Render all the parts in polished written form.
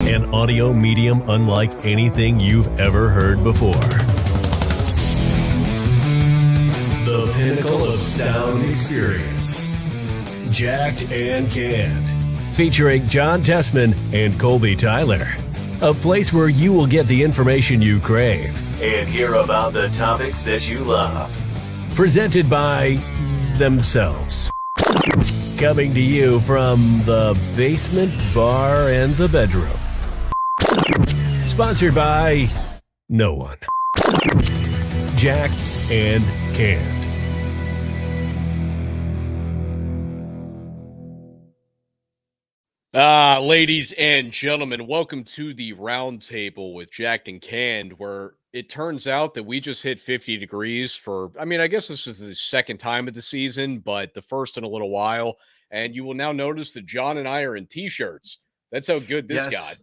An audio medium unlike anything you've ever heard before. The pinnacle of sound experience. Jacked and Canned. Featuring John Tessman and Colby Tyler. A place where you will get the information you crave and hear about the topics that you love. Presented by themselves. Coming to you from the basement, bar, and the bedroom. Sponsored by no one. Jacked and Canned. Ladies and gentlemen, welcome to the Roundtable with Jacked and Canned, where it turns out that we just hit 50 degrees for, I guess this is the second time of the season, but the first in a little while. And you will now notice that John and I are in t-shirts. That's how good this got.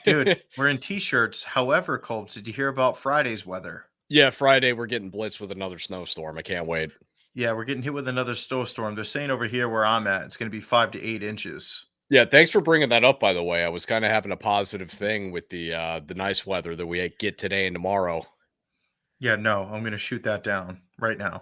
Dude, we're in t-shirts. However, Colbs, did you hear about Friday's weather? Yeah, Friday we're getting blitzed with another snowstorm. I can't wait. Yeah, we're getting hit with another snowstorm. They're saying over here where I'm at, it's going to be 5 to 8 inches. Yeah, thanks for bringing that up, by the way. I was kind of having a positive thing with the nice weather that we get today and tomorrow. Yeah, no, I'm going to shoot that down right now.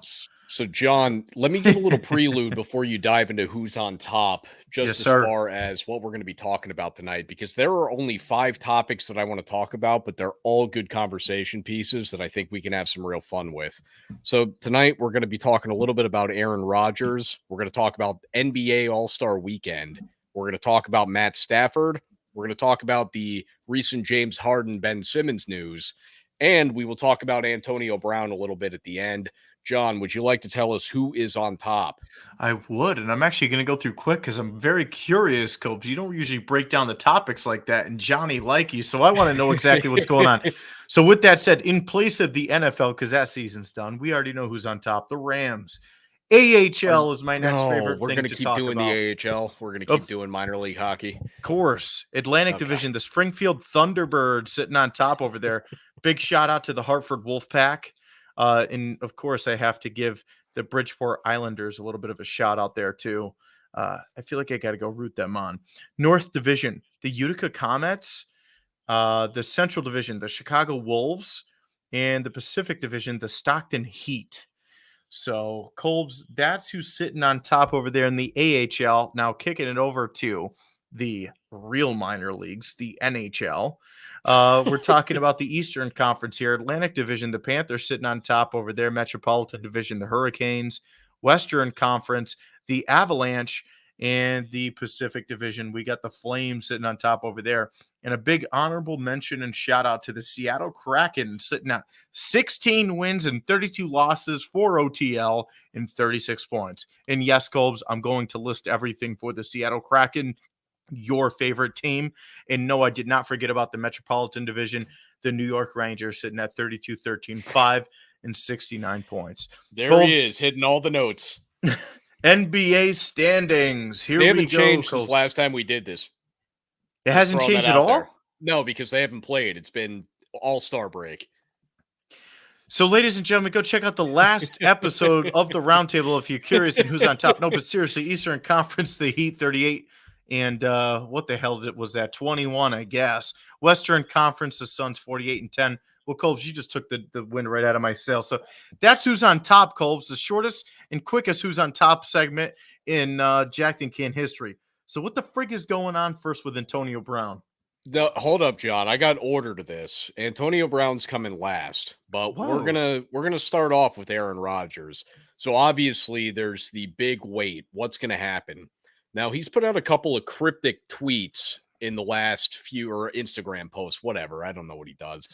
So, John, let me give a little prelude before you dive into who's on top, just far as what we're going to be talking about tonight, because there are only 5 topics that I want to talk about, but they're all good conversation pieces that I think we can have some real fun with. So tonight we're going to be talking a little bit about Aaron Rodgers. We're going to talk about NBA All-Star Weekend. We're going to talk about Matt Stafford. We're going to talk about the recent James Harden, Ben Simmons news, and we will talk about Antonio Brown a little bit at the end. John, would you like to tell us who is on top? I would, and I'm actually going to go through quick because I'm very curious, Copes. You don't usually break down the topics like that, and Johnny like you, so I want to know exactly what's going on. So with that said, in place of the NFL, because that season's done, we already know who's on top, the Rams. AHL is my next favorite we're thing gonna to keep talk doing about. the AHL. We're going to keep doing minor league hockey. Of course. Atlantic Division, the Springfield Thunderbirds sitting on top over there. Big shout out to the Hartford Wolfpack. And, of course, I have to give the Bridgeport Islanders a little bit of a shout out there, too. I feel like I got to go root them on. North Division, the Utica Comets. The Central Division, the Chicago Wolves. And the Pacific Division, the Stockton Heat. So, Colbs, that's who's sitting on top over there in the AHL. Now, kicking it over to the real minor leagues, the NHL. We're talking about the Eastern Conference here. Atlantic Division, the Panthers sitting on top over there. Metropolitan Division, the Hurricanes. Western Conference, the Avalanche. And the Pacific Division, we got the Flames sitting on top over there. And a big honorable mention and shout out to the Seattle Kraken sitting at 16 wins and 32 losses for OTL and 36 points. And yes, Colbs, I'm going to list everything for the Seattle Kraken, your favorite team. And no, I did not forget about the Metropolitan Division, the New York Rangers sitting at 32-13-5 and 69 points. There Colbs, he is, hitting all the notes. NBA standings. Here we go. They haven't changed since last time we did this. It hasn't changed at all? There. No, because they haven't played. It's been all-star break. So, ladies and gentlemen, go check out the last episode of the Roundtable if you're curious and who's on top. No, but seriously, Eastern Conference, the Heat, 38. And what the hell was that? 21, I guess. Western Conference, the Suns, 48-10. Well, Colbs, you just took the wind right out of my sail. So that's who's on top, Colbs, the shortest and quickest who's on top segment in Jacked and Canned history. So what the frig is going on first with Antonio Brown? Hold up, John. I got order to this. Antonio Brown's coming last, but we're gonna start off with Aaron Rodgers. So obviously there's the big wait. What's gonna happen? Now he's put out a couple of cryptic tweets in the last few, or Instagram posts, whatever. I don't know what he does.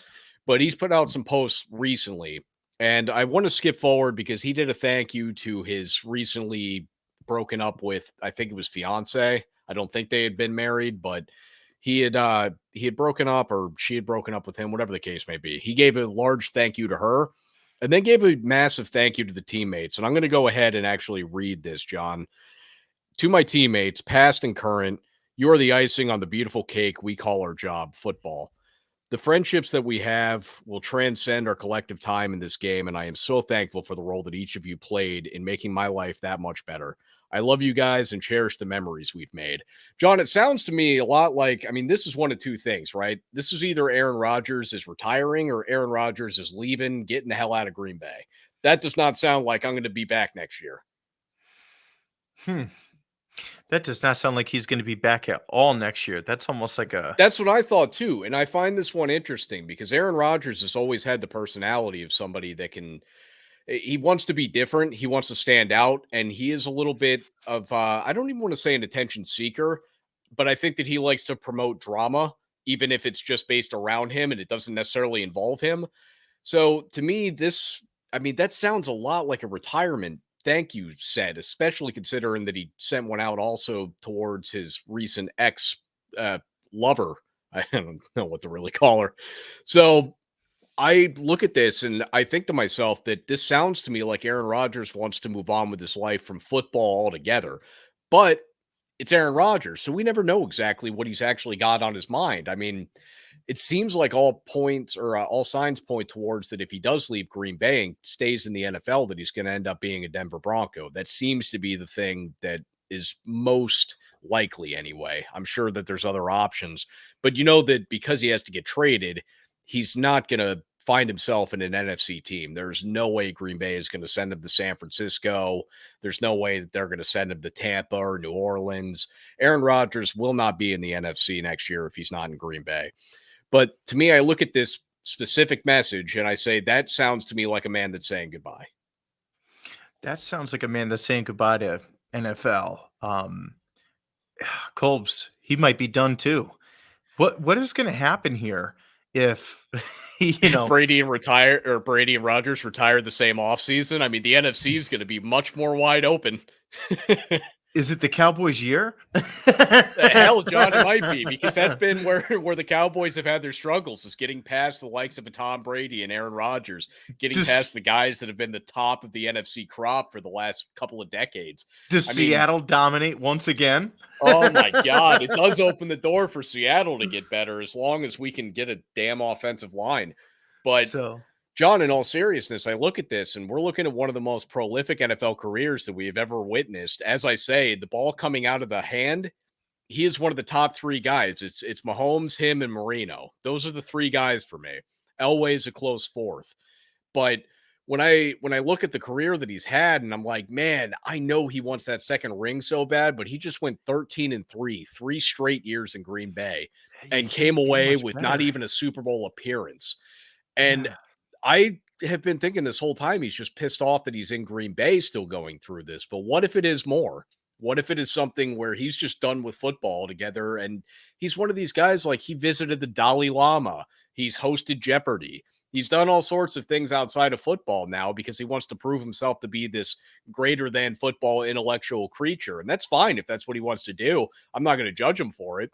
But he's put out some posts recently, and I want to skip forward because he did a thank you to his recently broken up with, I think it was fiance. I don't think they had been married, but he had broken up, or she had broken up with him, whatever the case may be. He gave a large thank you to her, and then gave a massive thank you to the teammates. And I'm going to go ahead and actually read this, John. To my teammates, past and current, you are the icing on the beautiful cake we call our job, football. The friendships that we have will transcend our collective time in this game, and I am so thankful for the role that each of you played in making my life that much better. I love you guys and cherish the memories we've made. John, it sounds to me a lot like, I mean, this is one of two things, right? This is either Aaron Rodgers is retiring or Aaron Rodgers is leaving, getting the hell out of Green Bay. That does not sound like I'm going to be back next year. That does not sound like he's going to be back at all next year. That's almost like a... That's what I thought too. And I find this one interesting because Aaron Rodgers has always had the personality of somebody that he wants to be different. He wants to stand out. And he is a little bit of, I don't even want to say an attention seeker, but I think that he likes to promote drama, even if it's just based around him and it doesn't necessarily involve him. So to me, that sounds a lot like a retirement thank you said, especially considering that he sent one out also towards his recent ex lover. I don't know what to really call her. So I look at this and I think to myself that this sounds to me like Aaron Rodgers wants to move on with his life from football altogether. But it's Aaron Rodgers, so we never know exactly what he's actually got on his mind. I mean, it seems like all points or all signs point towards that if he does leave Green Bay and stays in the NFL, that he's going to end up being a Denver Bronco. That seems to be the thing that is most likely anyway. I'm sure that there's other options, but you know that because he has to get traded, he's not going to find himself in an NFC team. There's no way Green Bay is going to send him to San Francisco. There's no way that they're going to send him to Tampa or New Orleans. Aaron Rodgers will not be in the NFC next year if he's not in Green Bay. But to me, I look at this specific message and I say, that sounds to me like a man that's saying goodbye. That sounds like a man that's saying goodbye to NFL. Colbs, he might be done too. What is going to happen here if Brady and Rodgers retire the same offseason? I mean, the NFC is going to be much more wide open. Is it the Cowboys' year? Hell, John, it might be, because that's been where the Cowboys have had their struggles, is getting past the likes of a Tom Brady and Aaron Rodgers, getting past the guys that have been the top of the NFC crop for the last couple of decades. Does Seattle dominate once again? Oh my God. It does open the door for Seattle to get better as long as we can get a damn offensive line. But John, in all seriousness, I look at this and we're looking at one of the most prolific NFL careers that we have ever witnessed. As I say, the ball coming out of the hand, he is one of the top three guys. It's Mahomes, him, and Marino. Those are the three guys for me. Elway's a close fourth. But when I look at the career that he's had, and I'm like, man, I know he wants that second ring so bad, but he just went 13-3, 3 straight years in Green Bay, and came away with not even a Super Bowl appearance. And I have been thinking this whole time he's just pissed off that he's in Green Bay still going through this. But what if it is more? What if it is something where he's just done with football altogether? And he's one of these guys, like, he visited the Dalai Lama. He's hosted Jeopardy. He's done all sorts of things outside of football now because he wants to prove himself to be this greater than football intellectual creature. And that's fine if that's what he wants to do. I'm not going to judge him for it.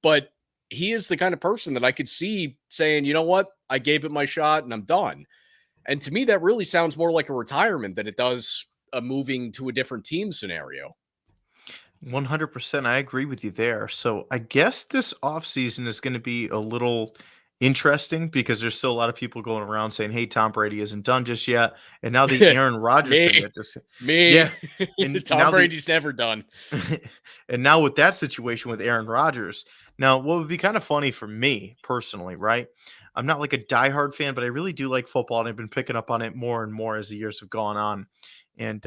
But he is the kind of person that I could see saying, you know what, I gave it my shot and I'm done. And to me, that really sounds more like a retirement than it does a moving to a different team scenario. 100%. I agree with you there. So I guess this offseason is going to be a little interesting because there's still a lot of people going around saying, hey, Tom Brady isn't done just yet. And now the Aaron Rodgers thing that just yeah. And Tom Brady's never done. And now with that situation with Aaron Rodgers, now what would be kind of funny for me personally, right? I'm not like a diehard fan, but I really do like football, and I've been picking up on it more and more as the years have gone on. And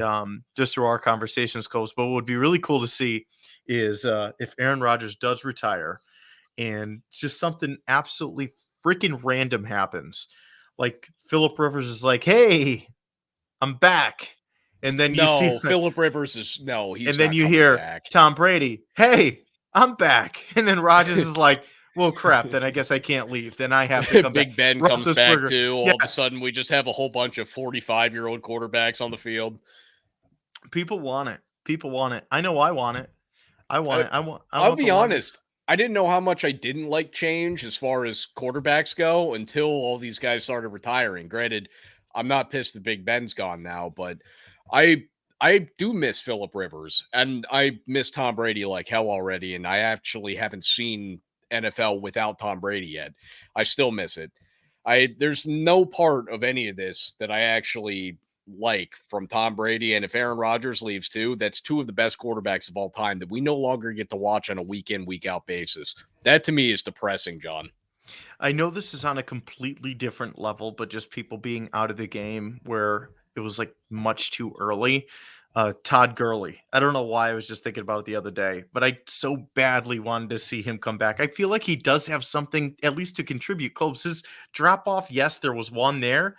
just through our conversations, Coach, but what would be really cool to see is if Aaron Rodgers does retire and just something absolutely freaking random happens. Like Phillip Rivers is like, hey, I'm back. And then you see Phillip Rivers is he's and then you hear back. Tom Brady, hey, I'm back. And then Rodgers is like, well, crap, then I guess I can't leave. Then I have to come Big back. Ben comes back too. All of a sudden, we just have a whole bunch of 45-year-old quarterbacks on the field. People want it. People want it. I know I want it. I want it. I'll be honest. I didn't know how much I didn't like change as far as quarterbacks go until all these guys started retiring. Granted, I'm not pissed that Big Ben's gone now, but I do miss Phillip Rivers, and I miss Tom Brady like hell already, and I actually haven't seen NFL without Tom Brady yet. I still miss it. There's no part of any of this that I actually like from Tom Brady. And if Aaron Rodgers leaves too, that's two of the best quarterbacks of all time that we no longer get to watch on a week in, week out basis. That to me is depressing, John. I know this is on a completely different level, but just people being out of the game where it was like much too early. Todd Gurley. I don't know why I was just thinking about it the other day, but I so badly wanted to see him come back. I feel like he does have something at least to contribute. Cobes, his drop off, yes, there was one there,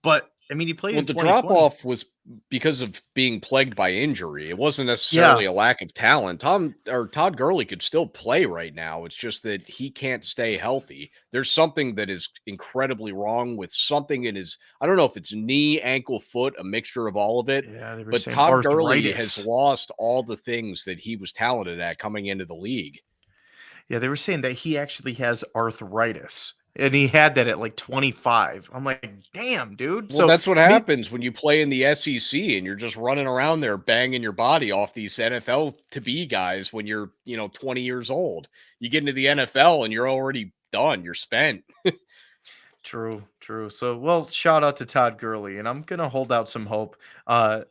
but I mean, he played in The 2020. drop off was because of being plagued by injury. It wasn't necessarily a lack of talent. Todd Gurley could still play right now. It's just that he can't stay healthy. There's something that is incredibly wrong with something in his, I don't know if it's knee, ankle, foot, a mixture of all of it. Yeah, they were but saying Todd arthritis. Gurley has lost all the things that he was talented at coming into the league. Yeah, they were saying that he actually has arthritis. And he had that at like 25. I'm like, damn, dude. Well, that's what happens when you play in the SEC and you're just running around there banging your body off these NFL to be guys when you're, 20 years old. You get into the NFL and you're already done. You're spent. True. So, well, shout out to Todd Gurley, and I'm going to hold out some hope. And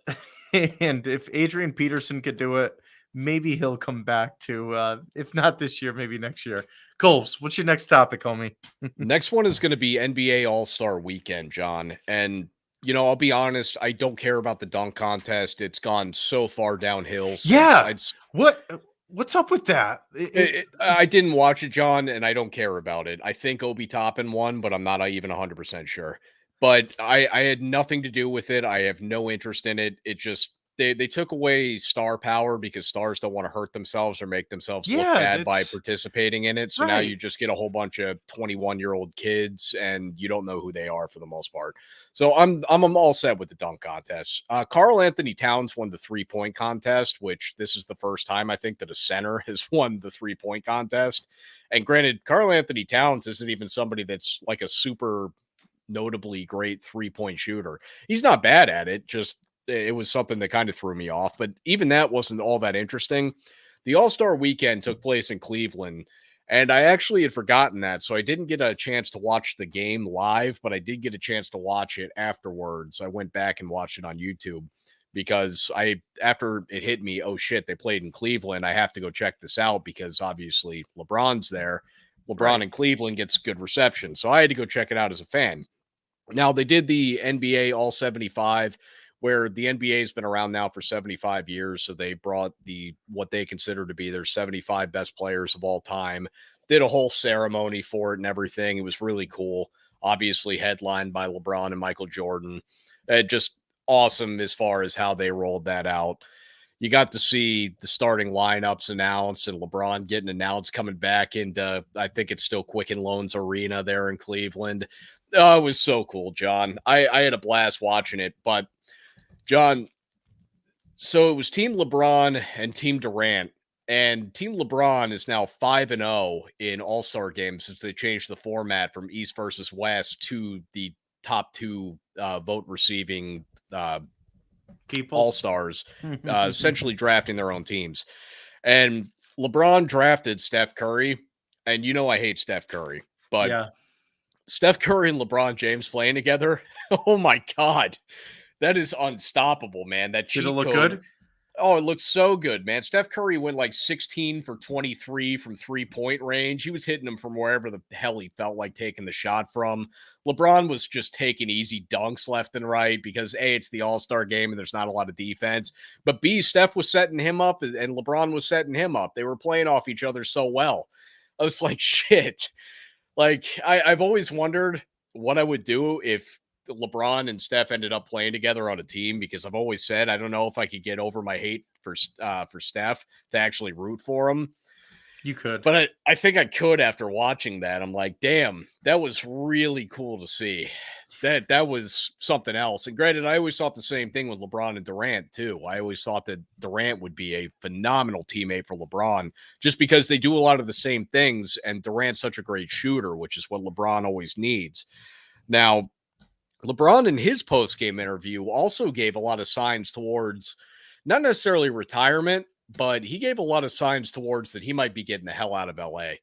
if Adrian Peterson could do it, maybe he'll come back to, if not this year, maybe next year. Coles, what's your next topic, homie? Next one is going to be NBA All-Star Weekend, John. And, I'll be honest, I don't care about the dunk contest. It's gone so far downhill. What's up with that? I didn't watch it, John, and I don't care about it. I think Obi Toppin won, but I'm not even 100% sure. But I had nothing to do with it. I have no interest in it. It just, they took away star power because stars don't want to hurt themselves or make themselves look bad by participating in it. So now you just get a whole bunch of 21-year-old kids and you don't know who they are for the most part. So I'm all set with the dunk contest. Karl Anthony Towns won the 3-point contest, which this is the first time I think that a center has won the 3-point contest. And granted, Karl Anthony Towns isn't even somebody that's like a super notably great 3-point shooter. He's not bad at it, just it was something that kind of threw me off, but even that wasn't all that interesting. The All-Star Weekend took place in Cleveland, and I actually had forgotten that, so I didn't get a chance to watch the game live, but I did get a chance to watch it afterwards. I went back and watched it on YouTube because after it hit me, oh shit, they played in Cleveland. I have to go check this out because obviously LeBron's there. LeBron in Cleveland gets good reception, so I had to go check it out as a fan. Now, they did the NBA All 75, where the NBA has been around now for 75 years. So they brought what they consider to be their 75 best players of all time, did a whole ceremony for it and everything. It was really cool. Obviously headlined by LeBron and Michael Jordan. Just awesome as far as how they rolled that out. You got to see the starting lineups announced and LeBron getting announced coming back into, I think it's still Quicken Loans Arena there in Cleveland. It was so cool, John. I had a blast watching it, but John, so it was Team LeBron and Team Durant, and Team LeBron is now 5-0 in All-Star games since they changed the format from East versus West to the top two vote receiving people, All-Stars, essentially drafting their own teams. And LeBron drafted Steph Curry, and I hate Steph Curry, but Steph Curry and LeBron James playing together, oh my God. That is unstoppable, man. That cheat Did it look code. good? Oh, it looks so good, man. Steph Curry went like 16 for 23 from 3-point range. He was hitting them from wherever the hell he felt like taking the shot from. LeBron was just taking easy dunks left and right because A, it's the All-Star game and there's not a lot of defense. But B, Steph was setting him up and LeBron was setting him up. They were playing off each other so well. I was like, shit. Like, I've always wondered what I would do if LeBron and Steph ended up playing together on a team, because I've always said I don't know if I could get over my hate for Steph to actually root for him. You could, but I think I could after watching that. I'm like, damn, that was really cool to see. That was something else. And granted, I always thought the same thing with LeBron and Durant too. I always thought that Durant would be a phenomenal teammate for LeBron just because they do a lot of the same things, and Durant's such a great shooter, which is what LeBron always needs. Now, LeBron in his post-game interview also gave a lot of signs towards not necessarily retirement, but he gave a lot of signs towards that he might be getting the hell out of LA.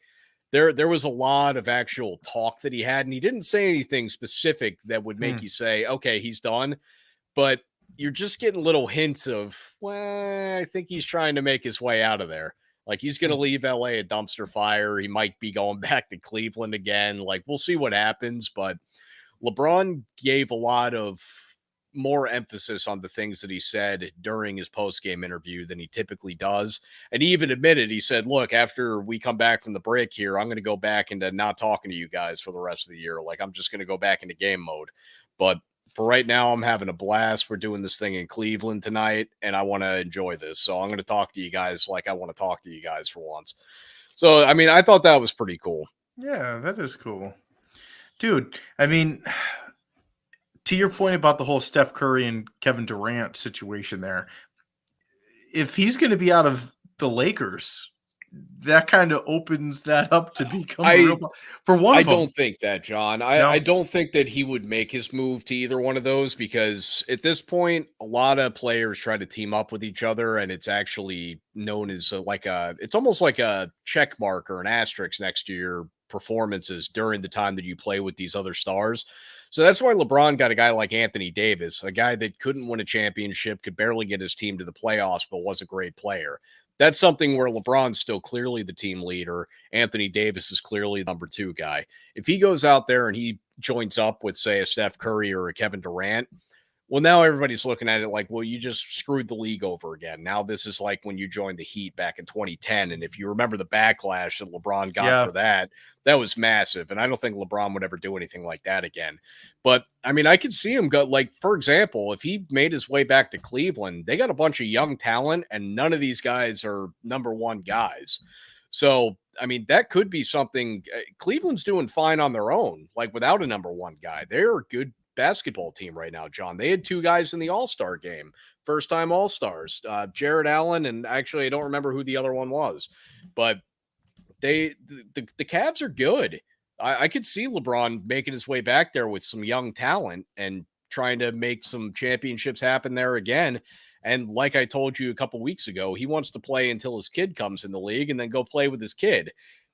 There was a lot of actual talk that he had, and he didn't say anything specific that would make you say, okay, he's done. but you're just getting little hints of, well, I think he's trying to make his way out of there. Like he's going to leave LA a dumpster fire. He might be going back to Cleveland again. Like we'll see what happens, but LeBron gave a lot of more emphasis on the things that he said during his post-game interview than he typically does. And he even admitted, he said, look, after we come back from the break here, I'm going to go back into not talking to you guys for the rest of the year. Like I'm just going to go back into game mode. But for right now, I'm having a blast. We're doing this thing in Cleveland tonight, and I want to enjoy this. So I'm going to talk to you guys like I want to talk to you guys for once. So, I mean, I thought that was pretty cool. Yeah, that is cool. Dude, I mean, to your point about the whole Steph Curry and Kevin Durant situation there, if he's going to be out of the Lakers, that kind of opens that up to become for one of them. I don't think that, John. I don't think that he would make his move to either one of those because at this point, a lot of players try to team up with each other, and it's actually known as it's almost like a check mark or an asterisk next to your performances during the time that you play with these other stars. So that's why LeBron got a guy like Anthony Davis, a guy that couldn't win a championship, could barely get his team to the playoffs, but was a great player. That's something where LeBron's still clearly the team leader. Anthony Davis is clearly the number 2 guy. If he goes out there and he joins up with, say, a Steph Curry or a Kevin Durant, well, now everybody's looking at it like, well, you just screwed the league over again. Now this is like when you joined the Heat back in 2010. And if you remember the backlash that LeBron got for that was massive. And I don't think LeBron would ever do anything like that again. But, I mean, I could see him go, like, for example, if he made his way back to Cleveland, they got a bunch of young talent, and none of these guys are number 1 guys. So, I mean, that could be something. Cleveland's doing fine on their own, like without a number 1 guy. They're a good basketball team right now, John. They had 2 guys in the All-Star game, first-time All-Stars, Jared Allen, and actually I don't remember who the other one was. But the Cavs are good. I could see LeBron making his way back there with some young talent and trying to make some championships happen there again. And like I told you a couple weeks ago, he wants to play until his kid comes in the league and then go play with his kid.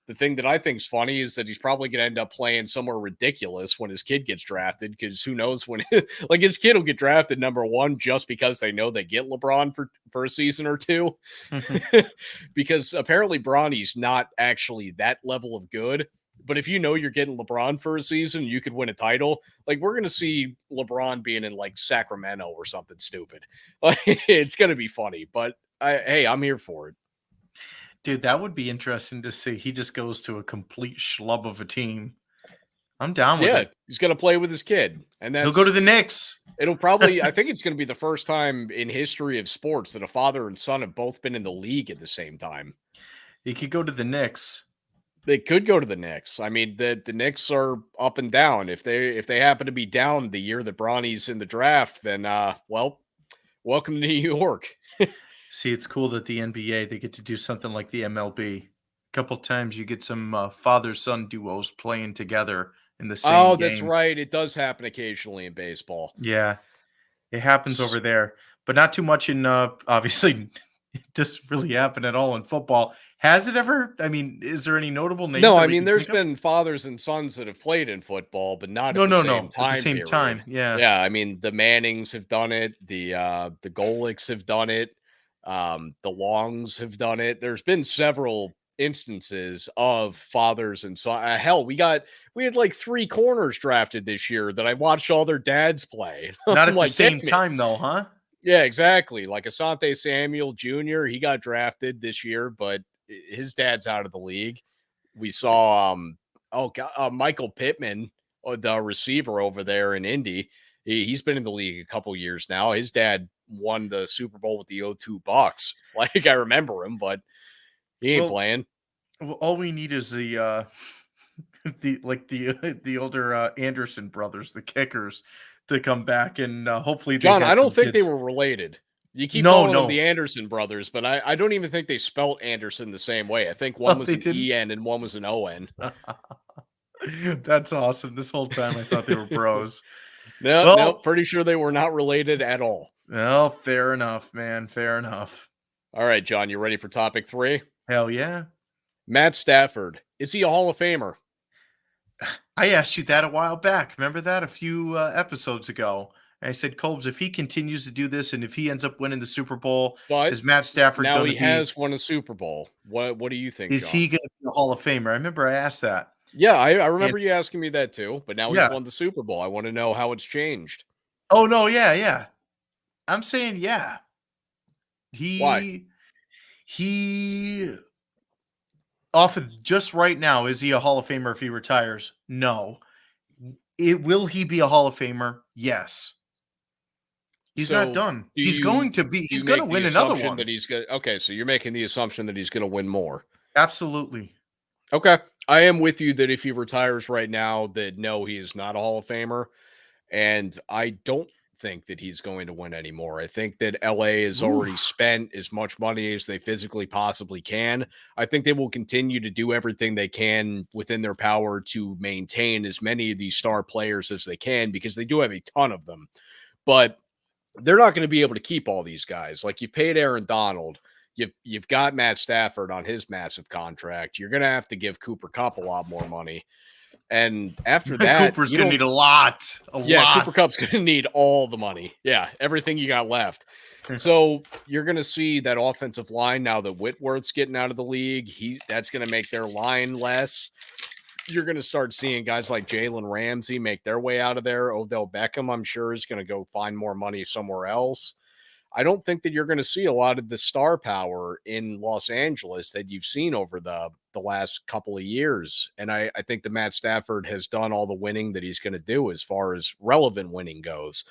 The thing that I think is funny is that he's probably going to end up playing somewhere ridiculous when his kid gets drafted, because who knows when like his kid will get drafted number 1 just because they know they get LeBron for a season or 2. Because apparently Bronny's not actually that level of good. But if you know you're getting LeBron for a season, you could win a title. Like we're going to see LeBron being in like Sacramento or something stupid. Like, it's going to be funny, but hey, I'm here for it. Dude, that would be interesting to see. He just goes to a complete schlub of a team. I'm down with it. He's going to play with his kid. And then he'll go to the Knicks. It'll probably, I think it's going to be the first time in history of sports that a father and son have both been in the league at the same time. He could go to the Knicks. They could go to the Knicks. I mean, the Knicks are up and down. If they happen to be down the year that Bronny's in the draft, then well, welcome to New York. See, it's cool that the NBA, they get to do something like the MLB. A couple times you get some father-son duos playing together in the same game. Oh, that's right. It does happen occasionally in baseball. Yeah, it happens over there, but not too much in, obviously, it doesn't really happen at all in football. Has it ever? I mean, is there any notable names? No, I mean, there's been fathers and sons that have played in football, but not at the same time. At the same time, yeah. Yeah, I mean, the Mannings have done it. The Golics have done it. The Longs have done it. There's been several instances of fathers and sons. Hell, we had like 3 corners drafted this year that I watched all their dads play. Not at the same time, though, huh? Yeah, exactly. Like Asante Samuel Jr., he got drafted this year, but his dad's out of the league. We saw, Michael Pittman, the receiver over there in Indy. He's been in the league a couple years now. His dad won the Super Bowl with the 02 Bucks. Like, I remember him, but he ain't playing. Well, all we need is the older Anderson brothers, the kickers, to come back and hopefully. John, I don't think they were related. You keep calling them the Anderson brothers, but I don't even think they spelled Anderson the same way. I think one was an E-N and one was an O-N. That's awesome. This whole time I thought they were bros. No, pretty sure they were not related at all. Well, fair enough, man. Fair enough. All right, John, you ready for topic 3? Hell yeah. Matt Stafford. Is he a Hall of Famer? I asked you that a while back. Remember that a few episodes ago? And I said, Colbs, if he continues to do this and if he ends up winning the Super Bowl, But is Matt Stafford now going he to be? has won a Super Bowl. What do you think, Is John? he going to be a Hall of Famer? I remember I asked that. Yeah, I And, remember you asking me that too. But now he's yeah. won the Super Bowl. I want to know how it's changed. Oh no, yeah. I'm saying yeah. Why? He off of just right now, is he a Hall of Famer if he retires? No. Will he be a Hall of Famer? Yes. He's not So done. do He's you going to be. do He's you going to make the win another assumption one. that he's gonna okay, so you're making the assumption that he's gonna win more. Absolutely. Okay. I am with you that if he retires right now, that no, he is not a Hall of Famer. And I don't think that he's going to win anymore. I think that LA has already Oof. spent as much money as they physically possibly can. I think they will continue to do everything they can within their power to maintain as many of these star players as they can because they do have a ton of them. But they're not going to be able to keep all these guys. Like you paid Aaron Donald, you've got Matt Stafford on his massive contract. You're going to have to give Cooper Kupp a lot more money. And after that, Cooper's going to need a lot. Cooper Kupp's going to need all the money. Yeah, everything you got left. So you're going to see that offensive line now that Whitworth's getting out of the league. That's going to make their line less. You're going to start seeing guys like Jalen Ramsey make their way out of there. Odell Beckham, I'm sure, is going to go find more money somewhere else. I don't think that you're going to see a lot of the star power in Los Angeles that you've seen over the last couple of years. And I think that Matt Stafford has done all the winning that he's going to do as far as relevant winning goes.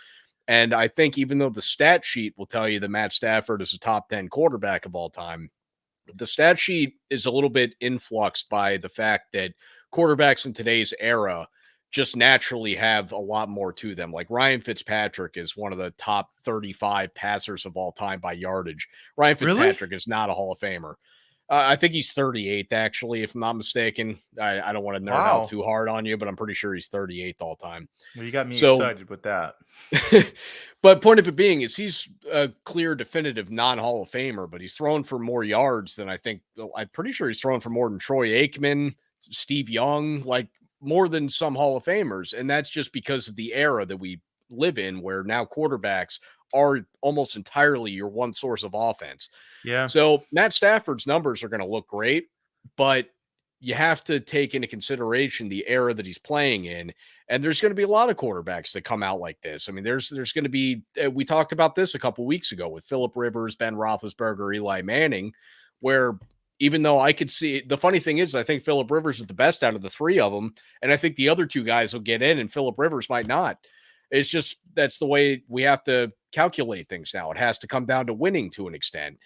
And I think even though the stat sheet will tell you that Matt Stafford is a top 10 quarterback of all time, the stat sheet is a little bit influxed by the fact that quarterbacks in today's era just naturally have a lot more to them. Like Ryan Fitzpatrick is one of the top 35 passers of all time by yardage. Ryan Fitzpatrick is not a Hall of Famer. I think he's 38th, actually, if I'm not mistaken. I don't want to nerd out too hard on you, but I'm pretty sure he's 38th all time. Well, you got me excited with that. But point of it being is he's a clear, definitive non-Hall of Famer, but he's thrown for more yards than I'm pretty sure he's thrown for more than Troy Aikman, Steve Young, like more than some Hall of Famers. And that's just because of the era that we live in where now quarterbacks are almost entirely your one source of offense. Yeah. So Matt Stafford's numbers are going to look great, but you have to take into consideration the era that he's playing in. And there's going to be a lot of quarterbacks that come out like this. I mean, there's going to be, we talked about this a couple weeks ago with Phillip Rivers, Ben Roethlisberger, Eli Manning, where even though I could see, the funny thing is, I think Phillip Rivers is the best out of the three of them. And I think the other two guys will get in and Phillip Rivers might not. It's just, that's the way we have to calculate things now. It has to come down to winning to an extent.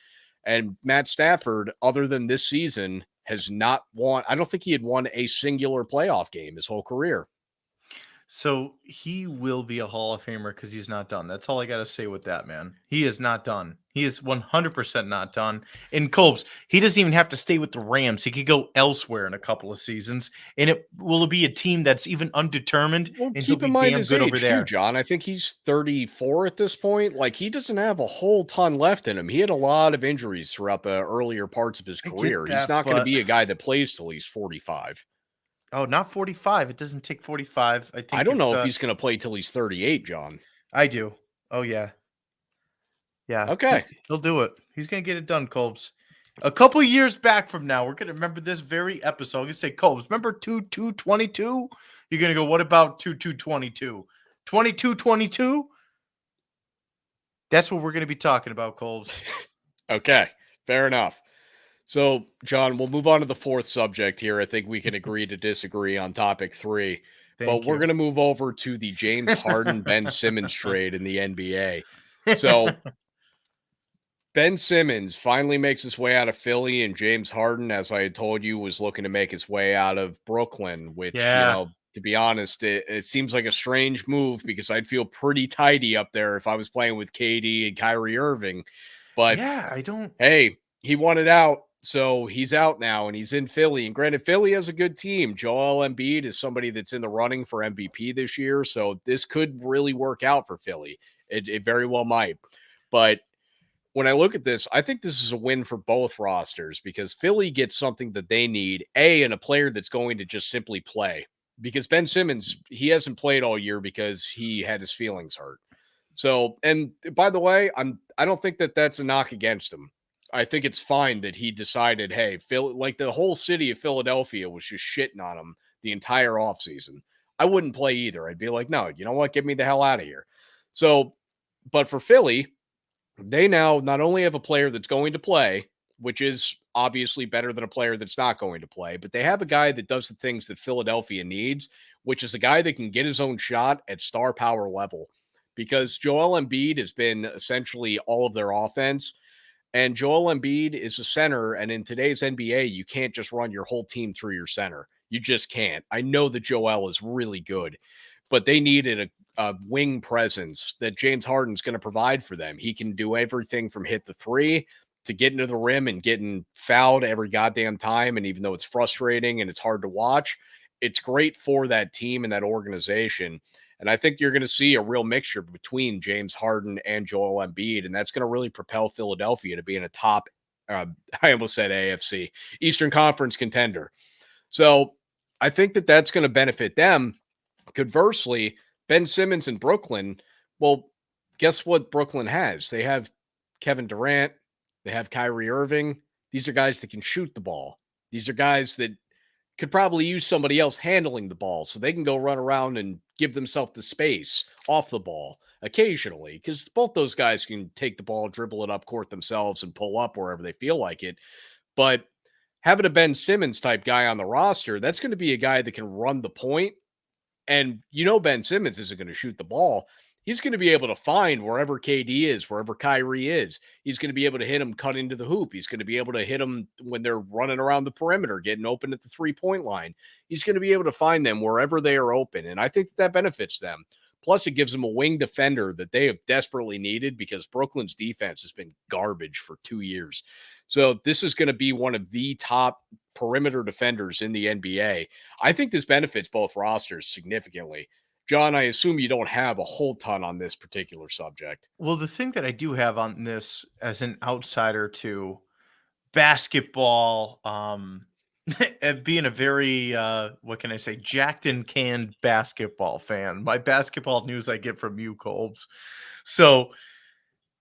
And Matt Stafford, other than this season, has not won. I don't think he had won a singular playoff game his whole career. So he will be a Hall of Famer because he's not done. That's all I got to say with that, man. He is not done. He is 100% not done. And Colbs, he doesn't even have to stay with the Rams. He could go elsewhere in a couple of seasons, and it will be a team that's even undetermined. Well, and keep in mind his age too, John. I think he's 34 at this point. Like, he doesn't have a whole ton left in him. He had a lot of injuries throughout the earlier parts of his career. He's not going to be a guy that plays till he's 45. Oh, not 45. It doesn't take 45. I don't know if he's going to play till he's 38, John. I do. Oh, yeah. Yeah. Okay. He'll do it. He's going to get it done, Colbs. A couple years back from now, we're going to remember this very episode. I'm going to say, Colbs, remember 2222? You're going to go, what about 2222? 2222? That's what we're going to be talking about, Colbs. Okay. Fair enough. So, John, we'll move on to the fourth subject here. I think we can agree to disagree on topic 3. But we're going to move over to the James Harden, Ben Simmons trade in the NBA. So, Ben Simmons finally makes his way out of Philly, and James Harden, as I had told you, was looking to make his way out of Brooklyn, which, to be honest, it seems like a strange move because I'd feel pretty tidy up there if I was playing with KD and Kyrie Irving. But hey, he wanted out. So he's out now and he's in Philly. And granted, Philly has a good team. Joel Embiid is somebody that's in the running for MVP this year. So this could really work out for Philly. It very well might. But when I look at this, I think this is a win for both rosters because Philly gets something that they need, and a player that's going to just simply play. Because Ben Simmons, he hasn't played all year because he had his feelings hurt. So, and by the way, I don't think that that's a knock against him. I think it's fine that he decided, hey, Phil, like the whole city of Philadelphia was just shitting on him the entire offseason. I wouldn't play either. I'd be like, no, you know what? Get me the hell out of here. So, but for Philly, they now not only have a player that's going to play, which is obviously better than a player that's not going to play, but they have a guy that does the things that Philadelphia needs, which is a guy that can get his own shot at star power level. Because Joel Embiid has been essentially all of their offense. And Joel Embiid is a center. And in today's NBA, you can't just run your whole team through your center. You just can't. I know that Joel is really good, but they needed a wing presence that James Harden's going to provide for them. He can do everything from hit the three to getting to the rim and getting fouled every goddamn time. And even though it's frustrating and it's hard to watch, it's great for that team and that organization. And I think you're going to see a real mixture between James Harden and Joel Embiid, and that's going to really propel Philadelphia to being a top, I almost said AFC, Eastern Conference contender. So I think that that's going to benefit them. Conversely, Ben Simmons in Brooklyn, well, guess what Brooklyn has? They have Kevin Durant. They have Kyrie Irving. These are guys that can shoot the ball. These are guys that could probably use somebody else handling the ball so they can go run around and give themselves the space off the ball occasionally, because both those guys can take the ball, dribble it up court themselves, and pull up wherever they feel like it. But having a Ben Simmons type guy on the roster, that's going to be a guy that can run the point. And Ben Simmons isn't going to shoot the ball. He's going to be able to find wherever KD is, wherever Kyrie is. He's going to be able to hit him cut into the hoop. He's going to be able to hit them when they're running around the perimeter, getting open at the 3-point line. He's going to be able to find them wherever they are open. And I think that benefits them. Plus, it gives them a wing defender that they have desperately needed because Brooklyn's defense has been garbage for 2 years. So this is going to be one of the top perimeter defenders in the NBA. I think this benefits both rosters significantly. John, I assume you don't have a whole ton on this particular subject. Well, the thing that I do have on this as an outsider to basketball, being a very, what can I say, jacked and canned basketball fan. My basketball news I get from you, Colbs. So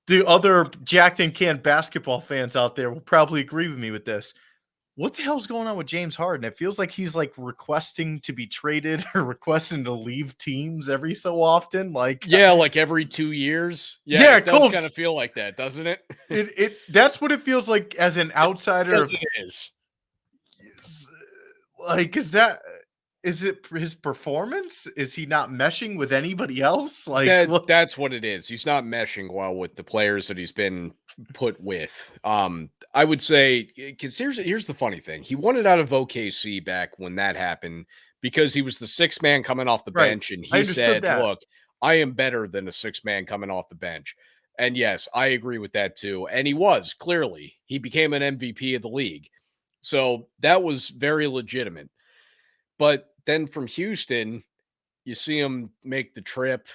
the other jacked and canned basketball fans out there will probably agree with me with this. What the hell's going on with James Harden? It feels like he's like requesting to be traded or requesting to leave teams every so often. Like, yeah, like every 2 years. Yeah, it does kind of feel like that, doesn't it? It that's what it feels like as an outsider. Yes, it is. Like, is it his performance? Is he not meshing with anybody else? Like, that's what it is. He's not meshing well with the players that he's been put with. I would say, because here's the funny thing. He wanted out of OKC back when that happened because he was the sixth man coming off the bench. And he said, look, I am better than a sixth man coming off the bench. And yes, I agree with that too. And he was, clearly. He became an MVP of the league. So that was very legitimate. But then from Houston, you see him make the trip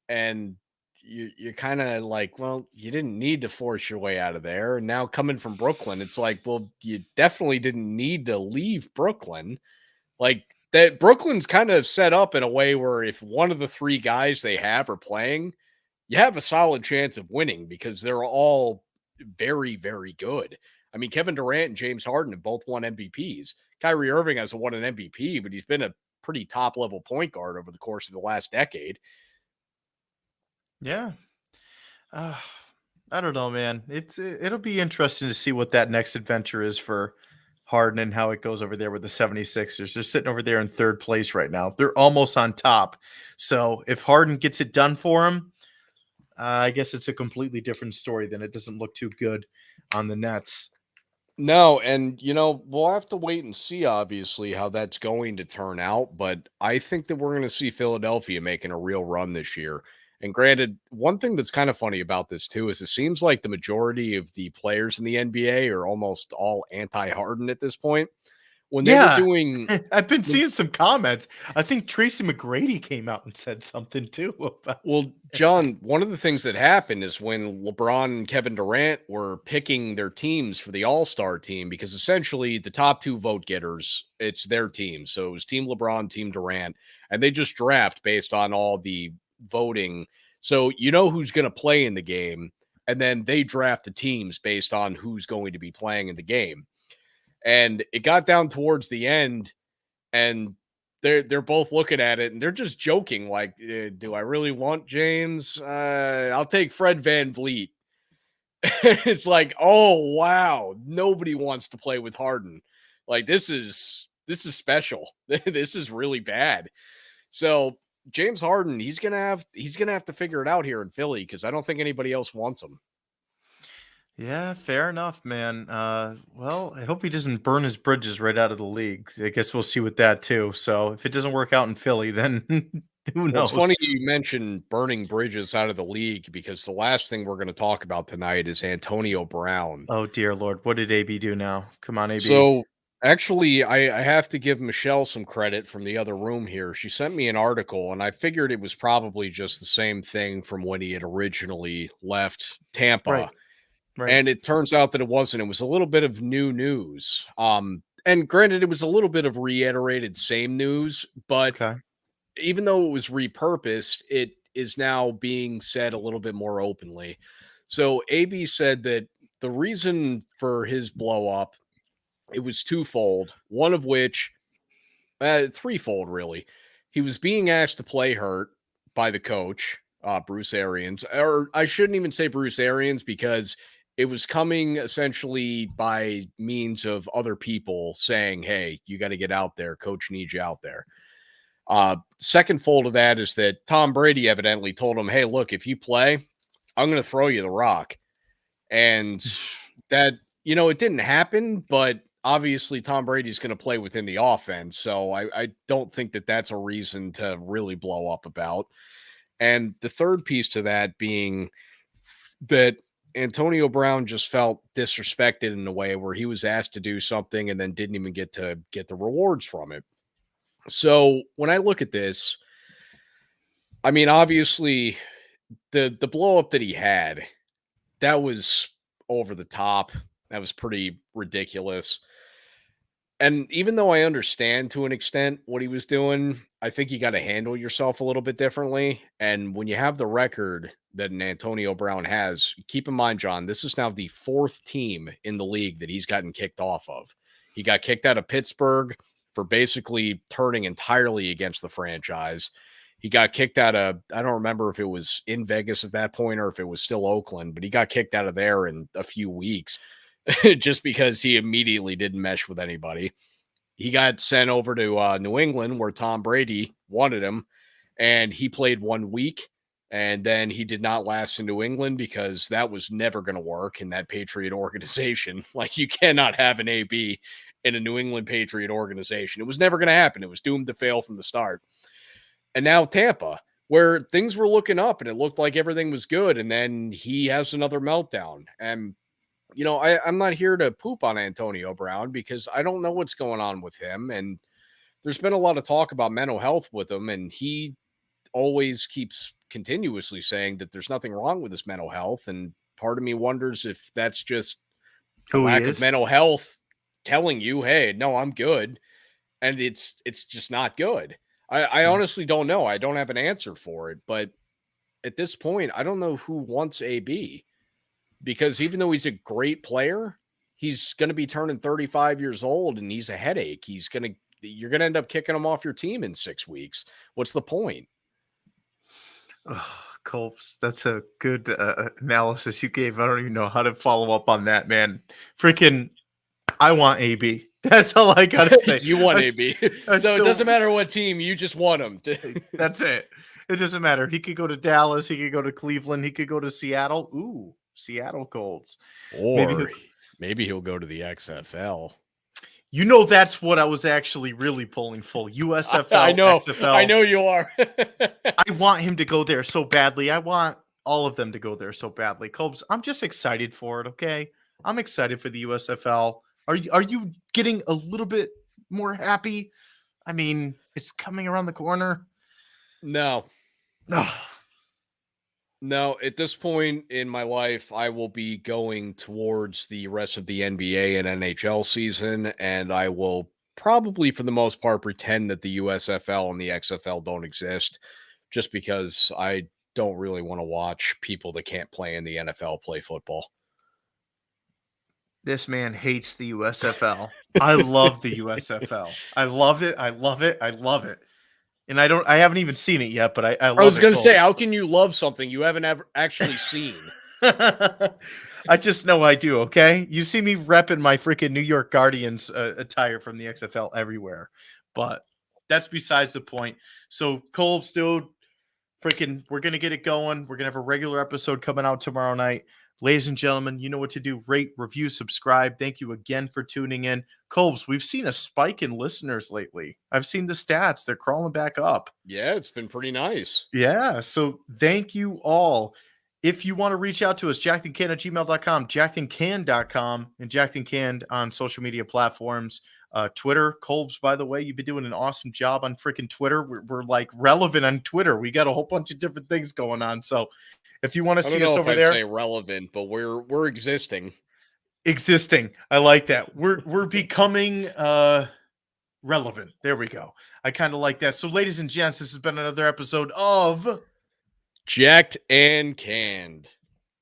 and you're kind of like, well, you didn't need to force your way out of there. And now coming from Brooklyn, it's like, well, you definitely didn't need to leave Brooklyn. Like that Brooklyn's kind of set up in a way where if one of the three guys they have are playing, you have a solid chance of winning because they're all very, very good. I mean, Kevin Durant and James Harden have both won MVPs. Kyrie Irving hasn't won an MVP, but he's been a pretty top level point guard over the course of the last decade. Yeah. I don't know, man. It'll be interesting to see what that next adventure is for Harden and how it goes over there with the 76ers. They're sitting over there in third place right now. They're almost on top. So if Harden gets it done for him, I guess it's a completely different story. Then it doesn't look too good on the Nets. No, and we'll have to wait and see, obviously, how that's going to turn out. But I think that we're going to see Philadelphia making a real run this year. And granted, one thing that's kind of funny about this, too, is it seems like the majority of the players in the NBA are almost all anti-Harden at this point. When they were doing... I've been seeing some comments. I think Tracy McGrady came out and said something, too. Well, John, one of the things that happened is when LeBron and Kevin Durant were picking their teams for the All-Star team, because essentially the top two vote getters, it's their team. So it was Team LeBron, Team Durant, and they just draft based on all the voting So you know who's going to play in the game, and then they draft the teams based on who's going to be playing in the game. And it got down towards the end, and they're both looking at it, and they're just joking, like, "Do I really want James? I'll take Fred VanVleet." It's like, oh wow, nobody wants to play with Harden. Like this is special. This is really bad. So James Harden, he's gonna have to figure it out here in Philly because I don't think anybody else wants him. Yeah, fair enough, man. Well, I hope he doesn't burn his bridges right out of the league. I guess we'll see with that too. So if it doesn't work out in Philly, then who Well, knows? it's funny you mentioned burning bridges out of the league because the last thing we're going to talk about tonight is Antonio Brown. Oh dear Lord, what did AB do now? Come on, AB. So actually, I have to give Michelle some credit from the other room here. She sent me an article, and I figured it was probably just the same thing from when he had originally left Tampa. Right. Right. And it turns out that it wasn't. It was a little bit of new news. And granted, it was a little bit of reiterated same news, but Okay. even though it was repurposed, it is now being said a little bit more openly. So AB said that the reason for his blow up, it was twofold. One of which, threefold really. He was being asked to play hurt by the coach, Bruce Arians, or I shouldn't even say Bruce Arians because it was coming essentially by means of other people saying, "Hey, you got to get out there. Coach needs you out there." Second fold of that is that Tom Brady evidently told him, "Hey, look, if you play, I'm going to throw you the rock." And that, it didn't happen, but obviously Tom Brady's going to play within the offense. So I don't think that that's a reason to really blow up about. And the third piece to that being that Antonio Brown just felt disrespected in a way where he was asked to do something and then didn't even get to get the rewards from it. So when I look at this, I mean, obviously the blow up that he had, that was over the top. That was pretty ridiculous. And even though I understand to an extent what he was doing, I think you got to handle yourself a little bit differently. And when you have the record that an Antonio Brown has, keep in mind, John, this is now the fourth team in the league that he's gotten kicked off of. He got kicked out of Pittsburgh for basically turning entirely against the franchise. He got kicked out of, I don't remember if it was in Vegas at that point or if it was still Oakland, but he got kicked out of there in a few weeks. Just because he immediately didn't mesh with anybody. He got sent over to New England where Tom Brady wanted him, and he played 1 week, and then he did not last in New England because that was never going to work in that Patriot organization. Like, you cannot have an AB in a New England Patriot organization. It was never going to happen. It was doomed to fail from the start. And now Tampa, where things were looking up and it looked like everything was good, and then he has another meltdown. And I'm not here to poop on Antonio Brown because I don't know what's going on with him. And there's been a lot of talk about mental health with him. And he always keeps continuously saying that there's nothing wrong with his mental health. And part of me wonders if that's just a lack of mental health telling you, hey, no, I'm good. And it's just not good. I honestly don't know. I don't have an answer for it. But at this point, I don't know who wants AB. Because even though he's a great player, he's going to be turning 35 years old and he's a headache. You're going to end up kicking him off your team in 6 weeks. What's the point? Oh, Colps, that's a good analysis you gave. I don't even know how to follow up on that, man. Freaking, I want AB. That's all I got to say. You want AB. So it doesn't matter what team, you just want him. That's it. It doesn't matter. He could go to Dallas. He could go to Cleveland. He could go to Seattle. Ooh. Seattle Colts. Or maybe he'll go to the XFL. That's what I was actually really pulling for. USFL, I know, XFL. I know you are. I want him to go there so badly. I want all of them to go there so badly. Colbs, I'm just excited for it, okay? I'm excited for the USFL. Are you getting a little bit more happy? I mean, it's coming around the corner. No. No, at this point in my life, I will be going towards the rest of the NBA and NHL season, and I will probably, for the most part, pretend that the USFL and the XFL don't exist, just because I don't really want to watch people that can't play in the NFL play football. This man hates the USFL. I love the USFL. I love it. I love it. I love it. And I haven't even seen it yet, but I love it. I was going to say, how can you love something you haven't ever actually seen? I just know I do, okay? You see me repping my freaking New York Guardians attire from the XFL everywhere. But that's besides the point. So, Colbs, dude, freaking, we're going to get it going. We're going to have a regular episode coming out tomorrow night. Ladies and gentlemen, you know what to do. Rate, review, subscribe. Thank you again for tuning in. Colbs, we've seen a spike in listeners lately. I've seen the stats. They're crawling back up. Yeah, it's been pretty nice. Yeah, so thank you all. If you want to reach out to us, jackedandcanned@gmail.com, jackedandcanned.com, and jackedandcanned on social media platforms. Twitter, Colbs, by the way, you've been doing an awesome job on freaking Twitter. We're like relevant on Twitter. We got a whole bunch of different things going on. So if you want to see us over there, say relevant, but we're existing. Existing. I like that. We're becoming relevant. There we go. I kind of like that. So, ladies and gents, this has been another episode of Jacked and Canned.